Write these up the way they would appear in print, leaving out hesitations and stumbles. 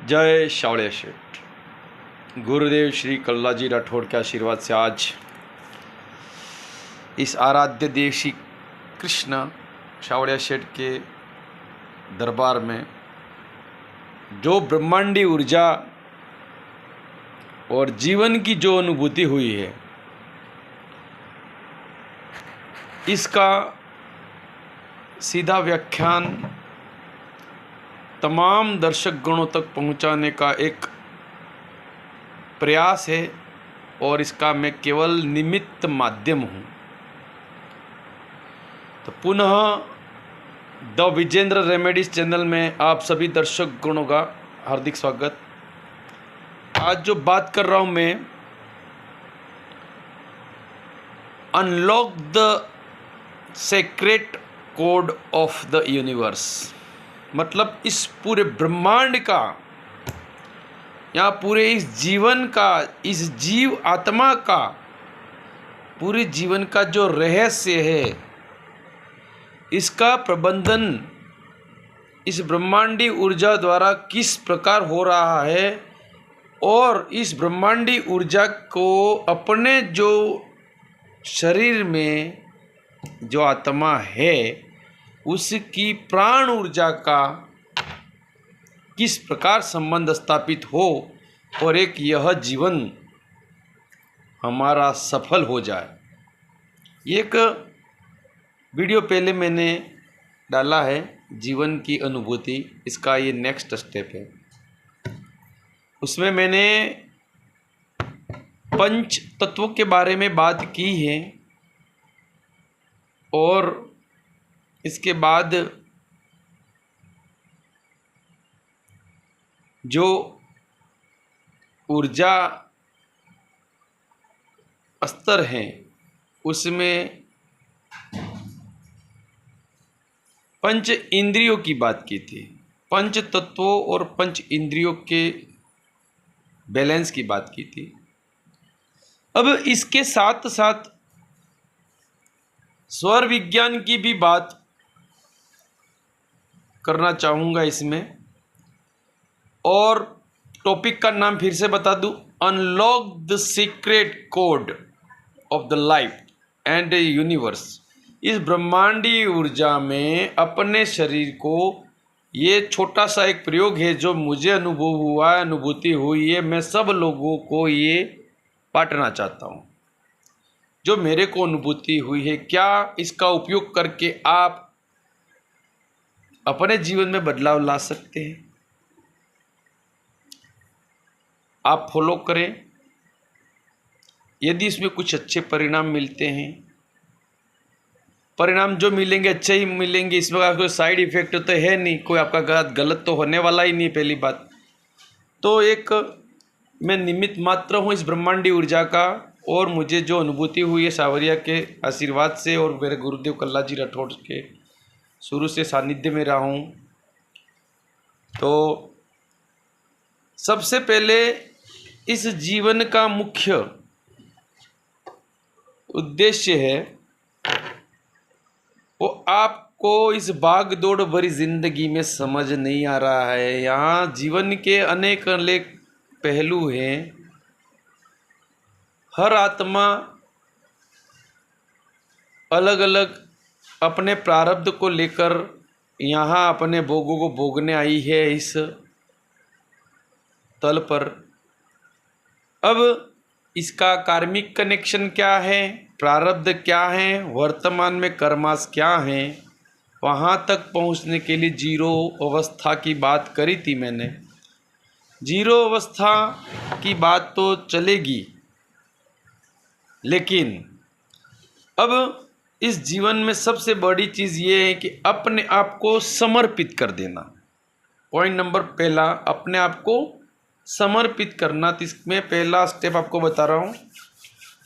जय शावड़िया शेठ। गुरुदेव श्री कल्लाजी राठौड़ के आशीर्वाद से आज इस आराध्य देव श्री कृष्ण शावड़िया शेठ के दरबार में जो ब्रह्मांडी ऊर्जा और जीवन की जो अनुभूति हुई है, इसका सीधा व्याख्यान तमाम दर्शक गणों तक पहुंचाने का एक प्रयास है और इसका मैं केवल निमित्त माध्यम हूं। तो पुनः द विजेंद्र रेमेडीज चैनल में आप सभी दर्शक गणों का हार्दिक स्वागत। आज जो बात कर रहा हूं मैं, unlock the secret code of the universe, मतलब इस पूरे ब्रह्मांड का या पूरे इस जीवन का, इस जीव आत्मा का, पूरे जीवन का जो रहस्य है, इसका प्रबंधन इस ब्रह्मांडी ऊर्जा द्वारा किस प्रकार हो रहा है और इस ब्रह्मांडी ऊर्जा को अपने जो शरीर में जो आत्मा है उसकी प्राण ऊर्जा का किस प्रकार संबंध स्थापित हो और एक यह जीवन हमारा सफल हो जाए। एक वीडियो पहले मैंने डाला है, जीवन की अनुभूति, इसका ये नेक्स्ट स्टेप है। उसमें मैंने पंच तत्वों के बारे में बात की है और इसके बाद जो ऊर्जा स्तर हैं उसमें पंच इंद्रियों की बात की थी, पंच तत्वों और पंच इंद्रियों के बैलेंस की बात की थी। अब इसके साथ साथ स्वर विज्ञान की भी बात करना चाहूँगा इसमें, और टॉपिक का नाम फिर से बता दूं, unlock the secret code of the life and universe. इस ब्रह्मांडी ऊर्जा में अपने शरीर को, ये छोटा सा एक प्रयोग है जो मुझे अनुभव हुआ है, अनुभूति हुई है, मैं सब लोगों को ये बांटना चाहता हूँ। जो मेरे को अनुभूति हुई है, क्या इसका उपयोग करके आप अपने जीवन में बदलाव ला सकते हैं? आप फॉलो करें, यदि इसमें कुछ अच्छे परिणाम मिलते हैं, परिणाम जो मिलेंगे अच्छे ही मिलेंगे, इसमें कोई साइड इफेक्ट तो है नहीं, कोई आपका गलत तो होने वाला ही नहीं। पहली बात तो एक मैं निमित्त मात्र हूँ इस ब्रह्मांडी ऊर्जा का, और मुझे जो अनुभूति हुई है सावरिया के आशीर्वाद से और मेरे गुरुदेव कल्लाजी राठौड़ के शुरू से सानिध्य में रहा हूँ। तो सबसे पहले इस जीवन का मुख्य उद्देश्य है वो आपको इस भाग दौड़ भरी जिंदगी में समझ नहीं आ रहा है। यहाँ जीवन के अनेक अनेक पहलू हैं। हर आत्मा अलग अलग अपने प्रारब्ध को लेकर यहाँ अपने भोगों को भोगने आई है इस तल पर। अब इसका कार्मिक कनेक्शन क्या है, प्रारब्ध क्या है, वर्तमान में कर्मास क्या हैं, वहाँ तक पहुँचने के लिए जीरो अवस्था की बात करी थी मैंने। जीरो अवस्था की बात तो चलेगी, लेकिन अब इस जीवन में सबसे बड़ी चीज़ ये है कि अपने आप को समर्पित कर देना। पॉइंट नंबर पहला, अपने आप को समर्पित करना। तो इसमें पहला स्टेप आपको बता रहा हूँ,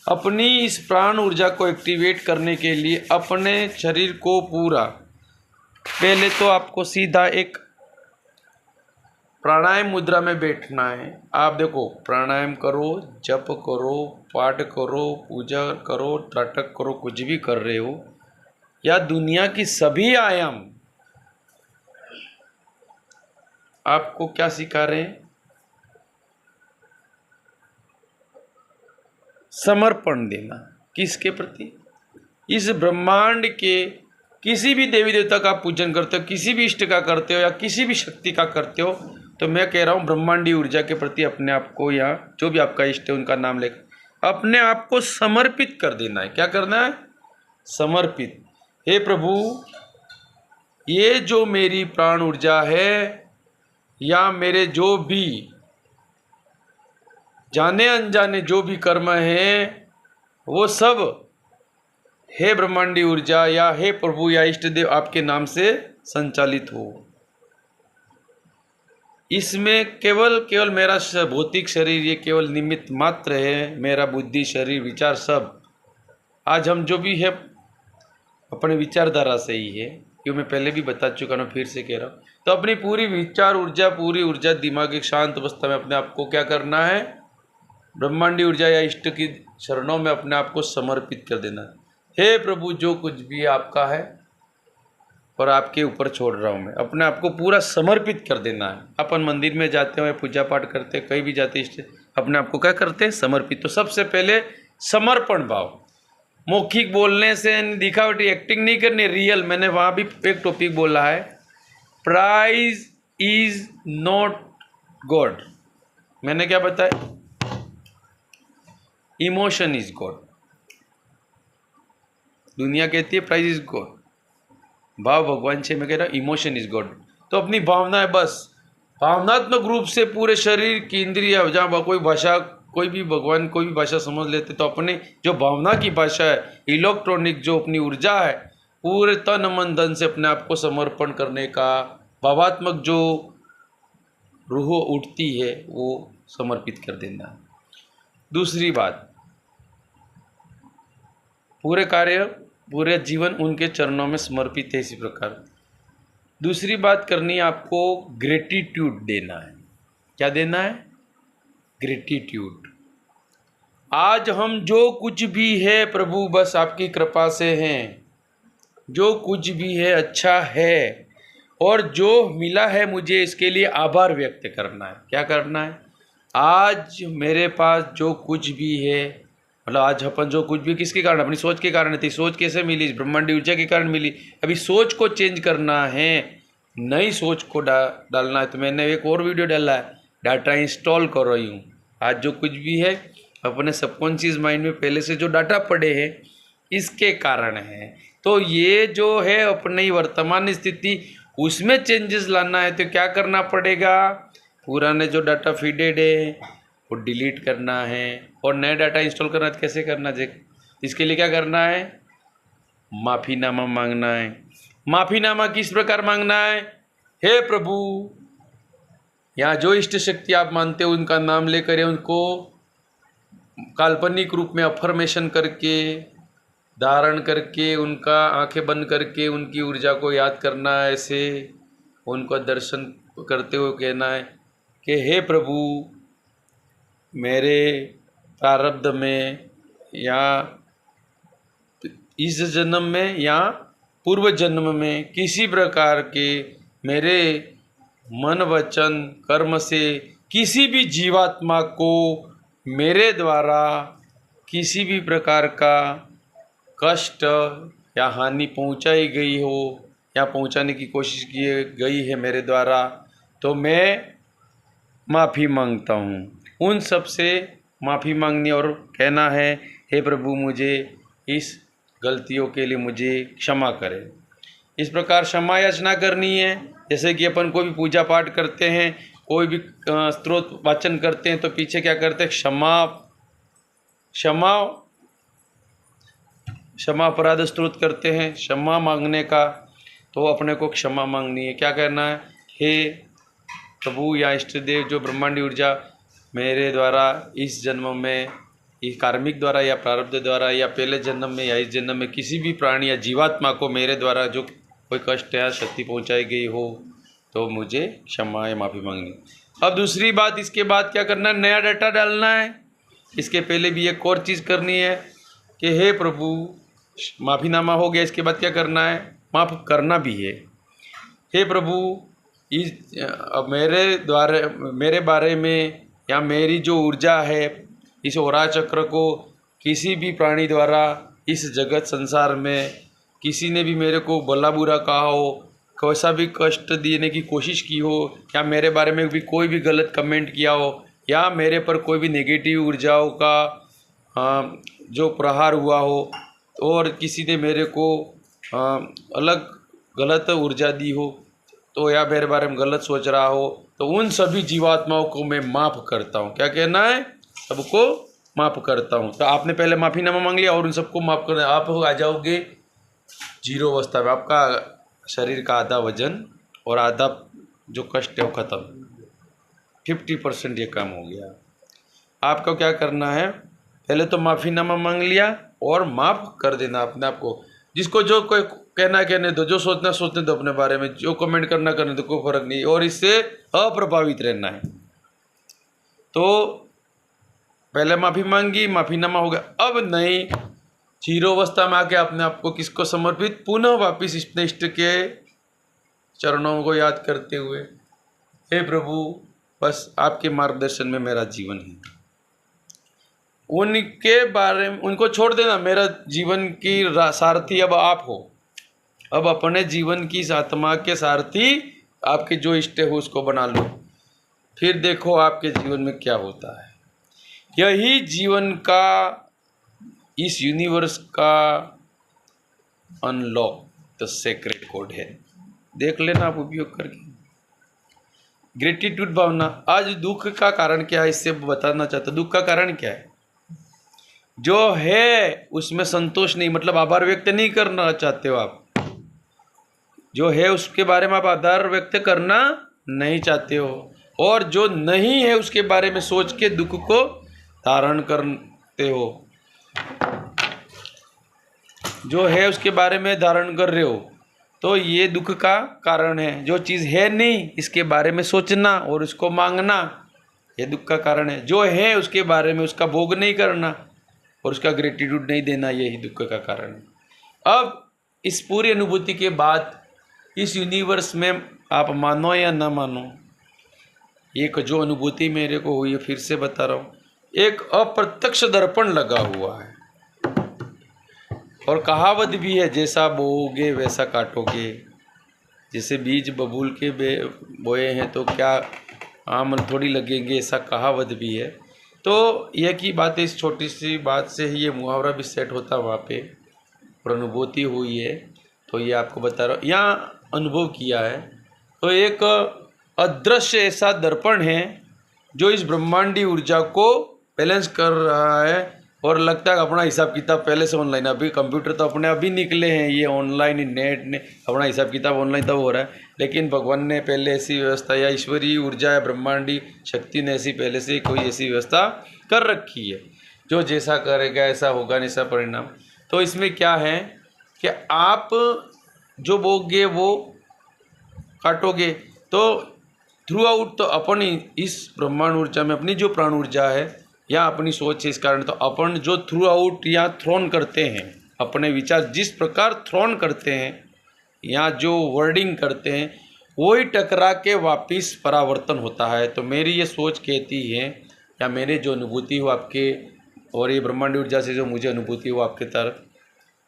अपनी इस प्राण ऊर्जा को एक्टिवेट करने के लिए अपने शरीर को पूरा, पहले तो आपको सीधा एक प्राणायाम मुद्रा में बैठना है। आप देखो, प्राणायाम करो, जप करो, पाठ करो, पूजा करो, त्राटक करो, कुछ भी कर रहे हो, या दुनिया की सभी आयाम आपको क्या सिखा रहे हैं? समर्पण देना। किसके प्रति? इस ब्रह्मांड के किसी भी देवी देवता का पूजन करते हो, किसी भी इष्ट का करते हो या किसी भी शक्ति का करते हो, तो मैं कह रहा हूँ ब्रह्मांडी ऊर्जा के प्रति अपने आप को या जो भी आपका इष्ट है उनका नाम लेकर अपने आप को समर्पित कर देना है। क्या करना है? समर्पित। हे प्रभु, ये जो मेरी प्राण ऊर्जा है या मेरे जो भी जाने अनजाने जो भी कर्म हैं वो सब हे ब्रह्मांडी ऊर्जा या हे प्रभु या इष्ट देव आपके नाम से संचालित हो। इसमें केवल मेरा भौतिक शरीर ये केवल निमित्त मात्र है। मेरा बुद्धि, शरीर, विचार सब आज हम जो भी है अपने विचारधारा से ही है, क्यों मैं पहले भी बता चुका हूँ, फिर से कह रहा हूँ। तो अपनी पूरी विचार ऊर्जा, पूरी ऊर्जा दिमाग एक शांत अवस्था में अपने आप को क्या करना है? ब्रह्मांडी ऊर्जा या इष्ट की शरणों में अपने आप को समर्पित कर देना। हे प्रभु, जो कुछ भी आपका है और आपके ऊपर छोड़ रहा हूँ मैं, अपने आप को पूरा समर्पित कर देना है। अपन मंदिर में जाते हैं, पूजा पाठ करते हैं, कहीं भी जाते इष्ट अपने आप को क्या करते हैं? समर्पित। तो सबसे पहले समर्पण भाव, मौखिक बोलने से दिखावटी एक्टिंग नहीं करनी, रियल। मैंने वहाँ भी एक टॉपिक बोला है, प्राइज इज नॉट गॉड। मैंने क्या बताया? Emotion is God. दुनिया कहती है प्राइज इज गॉड, भाव भगवान से। मैं कह रहा हूँ इमोशन इज गॉड। तो अपनी भावनाएं, बस भावनात्मक रूप से पूरे शरीर की इंद्रिया, जहाँ कोई भाषा, कोई भी भगवान कोई भी भाषा समझ लेते, तो अपने जो भावना की भाषा है, इलेक्ट्रॉनिक जो अपनी ऊर्जा है, पूरे तन मन धन से अपने आप को समर्पण करने का भावात्मक जो रूह उठती है वो समर्पित कर देना। दूसरी बात, पूरे कार्य, पूरे जीवन उनके चरणों में समर्पित है। इसी प्रकार दूसरी बात करनी है, आपको ग्रेटिट्यूड देना है। क्या देना है? ग्रेटिट्यूड। आज हम जो कुछ भी है प्रभु बस आपकी कृपा से हैं, जो कुछ भी है अच्छा है, और जो मिला है मुझे इसके लिए आभार व्यक्त करना है। क्या करना है? आज मेरे पास जो कुछ भी है, मतलब आज अपन जो कुछ भी किसके कारण? अपनी सोच के कारण थी। सोच कैसे मिली? ब्रह्मांडी ऊर्जा के कारण मिली। अभी सोच को चेंज करना है, नई सोच को डालना है। तो मैंने एक और वीडियो डाला है, डाटा इंस्टॉल कर रही हूँ। आज जो कुछ भी है अपने सबकॉन्शियस माइंड में पहले से जो डाटा पड़े हैं इसके कारण है। तो ये जो है अपनी वर्तमान स्थिति उसमें चेंजेस लाना है, तो क्या करना पड़ेगा? पुराने जो डाटा फीडेड है वो डिलीट करना है और नया डाटा इंस्टॉल करना है। कैसे करना है? इसके लिए क्या करना है? माफ़ीनामा मांगना है। माफ़ीनामा किस प्रकार मांगना है? हे प्रभु, यहाँ जो इष्ट शक्ति आप मानते हो उनका नाम लेकर या उनको काल्पनिक रूप में अफर्मेशन करके, धारण करके, उनका आंखें बंद करके उनकी ऊर्जा को याद करना है। ऐसे उनका दर्शन करते हुए कहना है कि हे प्रभु, मेरे प्रारब्ध में या इस जन्म में या पूर्व जन्म में किसी प्रकार के मेरे मन वचन कर्म से किसी भी जीवात्मा को मेरे द्वारा किसी भी प्रकार का कष्ट या हानि पहुंचाई गई हो या पहुंचाने की कोशिश की गई है मेरे द्वारा, तो मैं माफ़ी मांगता हूँ। उन सब से माफ़ी मांगनी और कहना है, हे प्रभु, मुझे इस गलतियों के लिए मुझे क्षमा करें। इस प्रकार क्षमा याचना करनी है। जैसे कि अपन कोई भी पूजा पाठ करते हैं, कोई भी स्तोत्र वाचन करते हैं, तो पीछे क्या करते हैं? क्षमा क्षमा क्षमा अपराध स्तोत्र करते हैं, क्षमा मांगने का। तो अपने को क्षमा मांगनी है। क्या करना है? हे प्रभु या इष्ट देव, जो ब्रह्मांडी ऊर्जा मेरे द्वारा इस जन्म में, इस कार्मिक द्वारा या प्रारब्ध द्वारा या पहले जन्म में या इस जन्म में किसी भी प्राणी या जीवात्मा को मेरे द्वारा जो कोई कष्ट या क्षति पहुंचाई गई हो, तो मुझे क्षमा या माफ़ी मांगनी। अब दूसरी बात, इसके बाद क्या करना है? नया डाटा डालना है। इसके पहले भी एक और चीज़ करनी है कि हे प्रभु, माफ़ीनामा हो गया, इसके बाद क्या करना है? माफ़ करना भी है। हे प्रभु, इस अब मेरे बारे में या मेरी जो ऊर्जा है, इस ओरा चक्र को किसी भी प्राणी द्वारा इस जगत संसार में किसी ने भी मेरे को भला बुरा कहा हो, कैसा भी कष्ट देने की कोशिश की हो, या मेरे बारे में भी कोई भी गलत कमेंट किया हो, या मेरे पर कोई भी नेगेटिव ऊर्जाओं का जो प्रहार हुआ हो, और किसी ने मेरे को अलग गलत ऊर्जा दी हो, तो या मेरे बारे में गलत सोच रहा हो, तो उन सभी जीवात्माओं को मैं माफ़ करता हूँ। क्या कहना है? सबको माफ़ करता हूँ। तो आपने पहले माफ़ीनामा मांग लिया और उन सबको माफ़ कर, आप आ जाओगे जीरो अवस्था में। आपका शरीर का आधा वजन और आधा जो कष्ट है वो ख़त्म, 50% ये कम हो गया। आपको क्या करना है? पहले तो माफ़ीनामा मांग लिया और माफ़ कर देना अपने आप को। जिसको जो कोई कहना कहने दो, जो सोचना सोचने दो अपने बारे में, जो कमेंट करना करने दो, कोई फर्क नहीं, और इससे अप्रभावित रहना है। तो पहले माफ़ी मांगी, माफ़ीनामा हो गया। अब नहीं, जीरो अवस्था में आके अपने आप को किसको समर्पित, पुनः वापिस अपने इष्ट के चरणों को याद करते हुए, हे प्रभु बस आपके मार्गदर्शन में मेरा जीवन है। उनके बारे में उनको छोड़ देना। मेरा जीवन की सारथी अब आप हो। अब अपने जीवन की इस आत्मा के सारथी आपके जो इष्ट हो उसको बना लो, फिर देखो आपके जीवन में क्या होता है। यही जीवन का, इस यूनिवर्स का अनलॉक द सीक्रेट कोड है। देख लेना आप उपयोग करके। ग्रेटिट्यूड भावना। आज दुख का कारण क्या है इससे बताना चाहता हूँ। दुख का कारण क्या है? जो है उसमें संतोष नहीं, मतलब आभार व्यक्त नहीं करना चाहते हो आप। जो है उसके बारे में आप आभार व्यक्त करना नहीं चाहते हो, और जो नहीं है उसके बारे में सोच के दुख को धारण करते हो। जो है उसके बारे में धारण कर रहे हो, तो ये दुख का कारण है। जो चीज़ है नहीं इसके बारे में सोचना और उसको मांगना, ये दुख का कारण है। जो है उसके बारे में उसका भोग नहीं करना और उसका ग्रेटिट्यूड नहीं देना, यही दुख का कारण है। अब इस पूरी अनुभूति के बाद इस यूनिवर्स में आप मानो या ना मानो, एक जो अनुभूति मेरे को हुई है, फिर से बता रहा हूँ, एक अप्रत्यक्ष दर्पण लगा हुआ है। और कहावत भी है, जैसा बोओगे वैसा काटोगे। जैसे बीज बबूल के बोए हैं तो क्या आम थोड़ी लगेंगे, ऐसा कहावत भी है। तो यह की बात है, इस छोटी सी बात से ही ये मुहावरा भी सेट होता वहाँ पे, और अनुभूति हुई है तो ये आपको बता रहा हूँ, यहाँ अनुभव किया है। तो एक अदृश्य ऐसा दर्पण है जो इस ब्रह्मांडी ऊर्जा को बैलेंस कर रहा है, और लगता है अपना हिसाब किताब पहले से ऑनलाइन। अभी कंप्यूटर तो अपने अभी निकले हैं, ये ऑनलाइन नेट ने अपना हिसाब किताब ऑनलाइन तब हो रहा है, लेकिन भगवान ने पहले ऐसी व्यवस्था, या ईश्वरीय ऊर्जा या ब्रह्मांडी शक्ति ने ऐसी पहले से कोई ऐसी व्यवस्था कर रखी है। जो जैसा करेगा ऐसा होगा, ऐसा परिणाम। तो इसमें क्या है कि आप जो बोगे वो काटोगे। तो थ्रू आउट तो अपन इस ब्रह्मांड ऊर्जा में अपनी जो प्राण ऊर्जा है या अपनी सोच है, इस कारण तो अपन जो थ्रू आउट या थ्रोन करते हैं, अपने विचार जिस प्रकार थ्रोन करते हैं या जो वर्डिंग करते हैं, वही टकरा के वापिस परावर्तन होता है। तो मेरी ये सोच कहती है, या मेरे जो अनुभूति हो आपके, और ये ब्रह्मांड ऊर्जा से जो मुझे अनुभूति हो आपके तरफ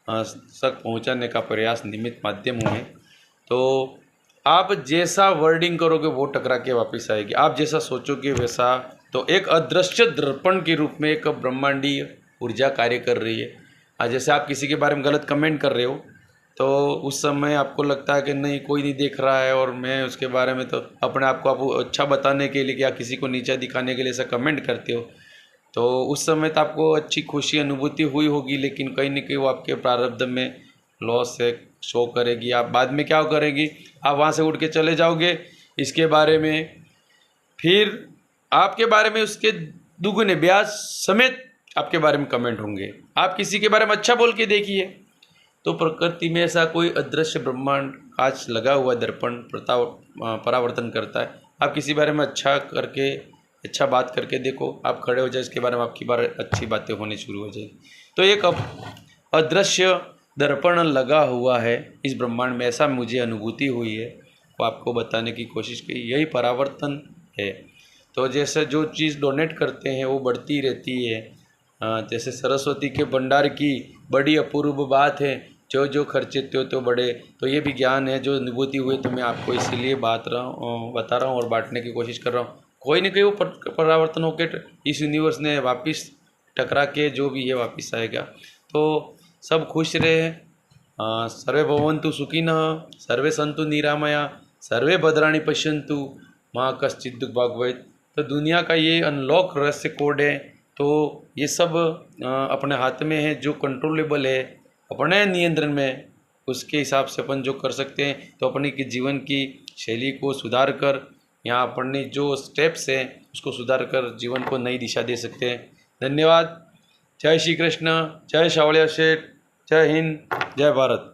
तक पहुँचाने का प्रयास निमित्त माध्यम हुए। तो आप जैसा वर्डिंग करोगे वो टकरा के वापस आएगी, आप जैसा सोचोगे वैसा। तो एक अदृश्य दर्पण के रूप में एक ब्रह्मांडीय ऊर्जा कार्य कर रही है। आज जैसे आप किसी के बारे में गलत कमेंट कर रहे हो, तो उस समय आपको लगता है कि नहीं कोई नहीं देख रहा है, और मैं उसके बारे में तो अपने आप को आप अच्छा बताने के लिए या किसी को नीचा दिखाने के लिए ऐसा कमेंट करते हो। तो उस समय तो आपको अच्छी खुशी अनुभूति हुई होगी, लेकिन कहीं ना कहीं वो आपके प्रारब्ध में लॉस है शो करेगी। आप बाद में क्या करेगी, आप वहाँ से उठ के चले जाओगे इसके बारे में, फिर आपके बारे में उसके दुगुने ब्याज समेत आपके बारे में कमेंट होंगे। आप किसी के बारे में अच्छा बोल के देखिए, तो प्रकृति में ऐसा कोई अदृश्य ब्रह्मांड कांच लगा हुआ दर्पण परावर्तन करता है। आप किसी बारे में अच्छा करके, अच्छा बात करके देखो, आप खड़े हो जाए इसके बारे में, आपकी बारे अच्छी बातें होनी शुरू हो जाएगी। तो एक अदृश्य दर्पण लगा हुआ है इस ब्रह्मांड में, ऐसा मुझे अनुभूति हुई है, वो आपको बताने की कोशिश की। यही परावर्तन है। तो जैसे जो चीज़ डोनेट करते हैं वो बढ़ती रहती है, जैसे सरस्वती के भंडार की बड़ी अपूर्व बात है, जो जो खर्चे त्यो बड़े। तो ये भी ज्ञान है जो अनुभूति हुई, तो मैं आपको इसीलिए बता रहा हूँ और बांटने की कोशिश कर रहा हूँ। कोई नहीं, कोई वो परावर्तन होकर इस यूनिवर्स ने वापस टकरा के जो भी है वापस आएगा। तो सब खुश रहे। सर्वे भवन्तु सुखिनः, सर्वे सन्तु निरामया, सर्वे भद्राणि पश्यन्तु माँ कश्चित् दुःख भाग् भवेत्। तो दुनिया का ये अनलॉक रहस्य कोड है। तो ये सब अपने हाथ में है, जो कंट्रोलेबल है अपने नियंत्रण में, उसके हिसाब से अपन जो कर सकते हैं। तो अपनी की जीवन की शैली को सुधार कर, या अपने जो स्टेप्स हैं उसको सुधार कर जीवन को नई दिशा दे सकते हैं। धन्यवाद। जय श्री कृष्ण, जय शावड़िया शेठ, जय हिंद, जय भारत।